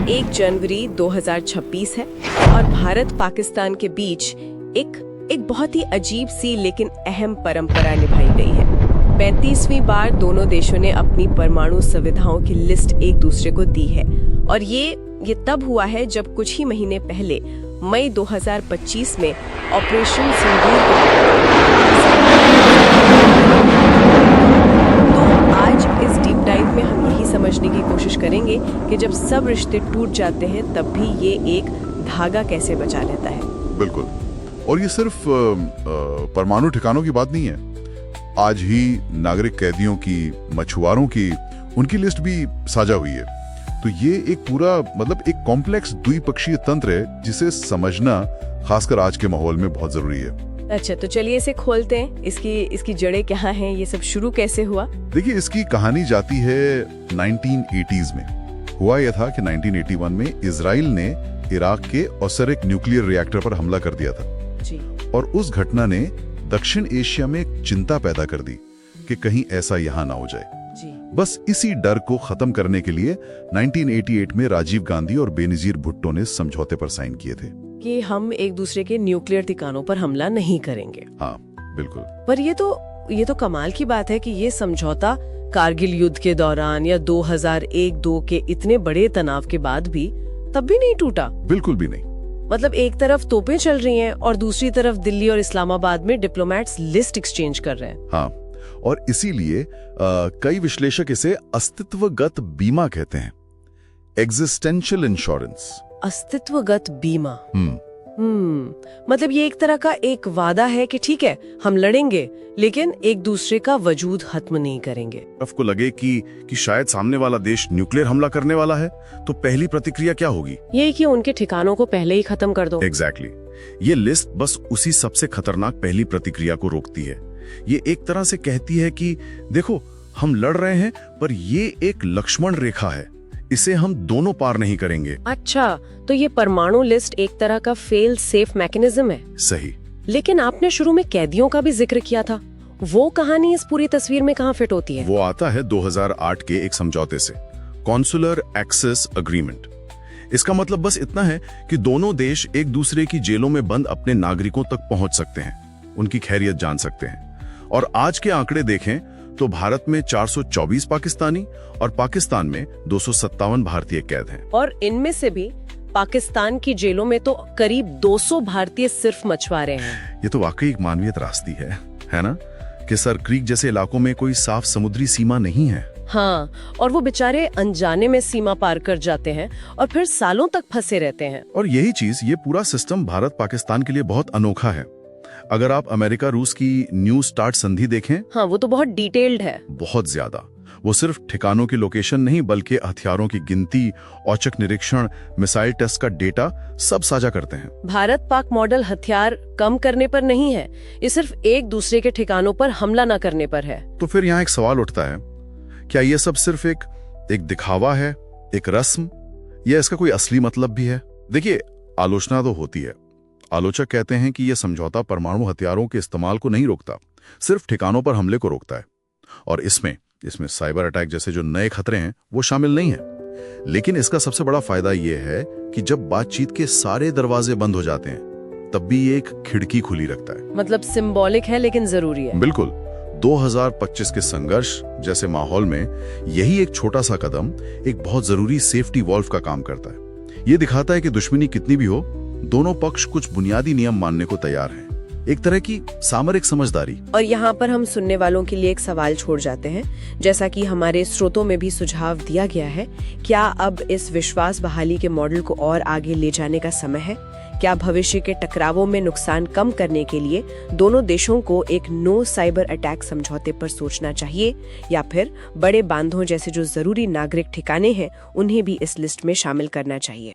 1 जनवरी 2026 है और भारत पाकिस्तान के बीच एक बहुत ही अजीब सी लेकिन अहम परंपरा निभाई गई है। 35वीं बार दोनों देशों ने अपनी परमाणु सुविधाओं की लिस्ट एक दूसरे को दी है और ये तब हुआ है जब कुछ ही महीने पहले मई 2025 में ऑपरेशन सिंदूर आज इस डीप डाइव में हम यही समझने की कोशिश करेंगे कि जब सब रिश्ते टूट जाते हैं तब भी ये एक धागा कैसे बचा लेता है। बिल्कुल, और ये सिर्फ परमाणु ठिकानों की बात नहीं है। आज ही नागरिक कैदियों की, मछुआरों की, उनकी लिस्ट भी साझा हुई है। तो ये एक पूरा एक कॉम्प्लेक्स द्विपक्षीय तंत्र है जिसे समझना खासकर आज के माहौल में बहुत जरूरी है। अच्छा, तो चलिए इसे खोलते हैं। इसकी जड़ें क्या हैं, ये सब शुरू कैसे हुआ? देखिए, इसकी कहानी जाती है 1980s में। हुआ यह था कि 1981 में इजराइल ने इराक के ओसरिक न्यूक्लियर रिएक्टर पर हमला कर दिया था जी। और उस घटना ने दक्षिण एशिया में एक चिंता पैदा कर दी कि कहीं ऐसा यहाँ ना हो जाए जी। बस इसी डर को खत्म करने के लिए 1988 में राजीव गांधी और बेनजीर भुट्टो ने समझौते पर साइन किए थे कि हम एक दूसरे के न्यूक्लियर ठिकानों पर हमला नहीं करेंगे। हाँ, बिल्कुल। पर ये तो कमाल की बात है कि ये समझौता कारगिल युद्ध के दौरान या 2001-2 के इतने बड़े तनाव के बाद भी तब भी नहीं टूटा। बिल्कुल भी नहीं। मतलब एक तरफ तोपें चल रही हैं और दूसरी तरफ दिल्ली और इस्लामाबाद में डिप्लोमेट्स लिस्ट एक्सचेंज कर रहे हैं। हाँ, और इसीलिए कई विश्लेषक इसे अस्तित्वगत बीमा कहते हैं, एग्जिस्टेंशियल इंश्योरेंस। अस्तित्वगत बीमा। मतलब ये एक तरह का एक वादा है कि ठीक है, हम लड़ेंगे लेकिन एक दूसरे का वजूद खत्म नहीं करेंगे। तरफ को लगे कि शायद सामने वाला देश न्यूक्लियर हमला करने वाला है, तो पहली प्रतिक्रिया क्या होगी? ये कि उनके ठिकानों को पहले ही खत्म कर दो। एग्जैक्टली। ये लिस्ट बस उसी सबसे खतरनाक पहली प्रतिक्रिया को रोकती है। ये एक तरह से कहती है कि देखो, हम लड़ रहे हैं पर ये एक लक्ष्मण रेखा है, इसे हम दोनों पार नहीं करेंगे। अच्छा, तो ये परमाणु लिस्ट एक तरह का फेल सेफ मैकेनिज्म है। सही। लेकिन आपने शुरू में कैदियों का भी जिक्र किया था, वो कहानी इस पूरी तस्वीर में कहाँ फिट होती है? वो आता है 2008 के एक समझौते से, कॉन्सुलर एक्सेस अग्रीमेंट। इसका मतलब बस इतना है कि दोनों देश एक दूसरे की जेलों में बंद अपने नागरिकों तक पहुंच सकते हैं, उनकी खैरियत जान सकते हैं। और आज के आंकड़े देखें तो भारत में 424 पाकिस्तानी और पाकिस्तान में 257 भारतीय कैद हैं। और इनमें से भी पाकिस्तान की जेलों में तो करीब 200 भारतीय सिर्फ मछुआरे हैं। ये तो वाकई एक मानवीय त्रासदी है ना? कि सर क्रीक जैसे इलाकों में कोई साफ समुद्री सीमा नहीं है। हाँ, और वो बेचारे अनजाने में सीमा पार कर जाते हैं और फिर सालों तक फंसे रहते हैं। और यही चीज, ये पूरा सिस्टम भारत पाकिस्तान के लिए बहुत अनोखा है। अगर आप अमेरिका रूस की न्यू स्टार्ट संधि देखें, हाँ, वो तो बहुत डिटेल्ड है। बहुत ज्यादा। वो सिर्फ ठिकानों की लोकेशन नहीं बल्कि हथियारों की गिनती, औचक निरीक्षण, मिसाइल टेस्ट का डेटा सब साझा करते हैं। भारत पाक मॉडल हथियार कम करने पर नहीं है, ये सिर्फ एक दूसरे के ठिकानों पर हमला न करने पर है। तो फिर यहाँ एक सवाल उठता है, क्या ये सब सिर्फ एक दिखावा है, एक रस्म, या इसका कोई असली मतलब भी है? देखिए, आलोचना तो होती है। आलोचक कहते हैं कि यह समझौता परमाणु हथियारों के इस्तेमाल को नहीं रोकता, सिर्फ ठिकानों पर हमले को रोकता है। और इसमें साइबर अटैक जैसे जो नए खतरे हैं वो शामिल नहीं है। लेकिन इसका सबसे बड़ा फायदा यह है कि जब बातचीत के सारे दरवाजे बंद हो जाते हैं तब भी एक खिड़की खुली रखता है। मतलब सिंबॉलिक है लेकिन जरूरी है। बिल्कुल। 2025 के संघर्ष जैसे माहौल में यही एक छोटा सा कदम एक बहुत जरूरी सेफ्टी वॉल्व का काम करता है। ये दिखाता है कि दुश्मनी कितनी भी हो, दोनों पक्ष कुछ बुनियादी नियम मानने को तैयार हैं। एक तरह की सामरिक समझदारी। और यहाँ पर हम सुनने वालों के लिए एक सवाल छोड़ जाते हैं, जैसा कि हमारे स्रोतों में भी सुझाव दिया गया है। क्या अब इस विश्वास बहाली के मॉडल को और आगे ले जाने का समय है? क्या भविष्य के टकरावों में नुकसान कम करने के लिए दोनों देशों को एक नो साइबर अटैक समझौते पर सोचना चाहिए, या फिर बड़े बांधों जैसे जो जरूरी नागरिक ठिकाने हैं उन्हें भी इस लिस्ट में शामिल करना चाहिए?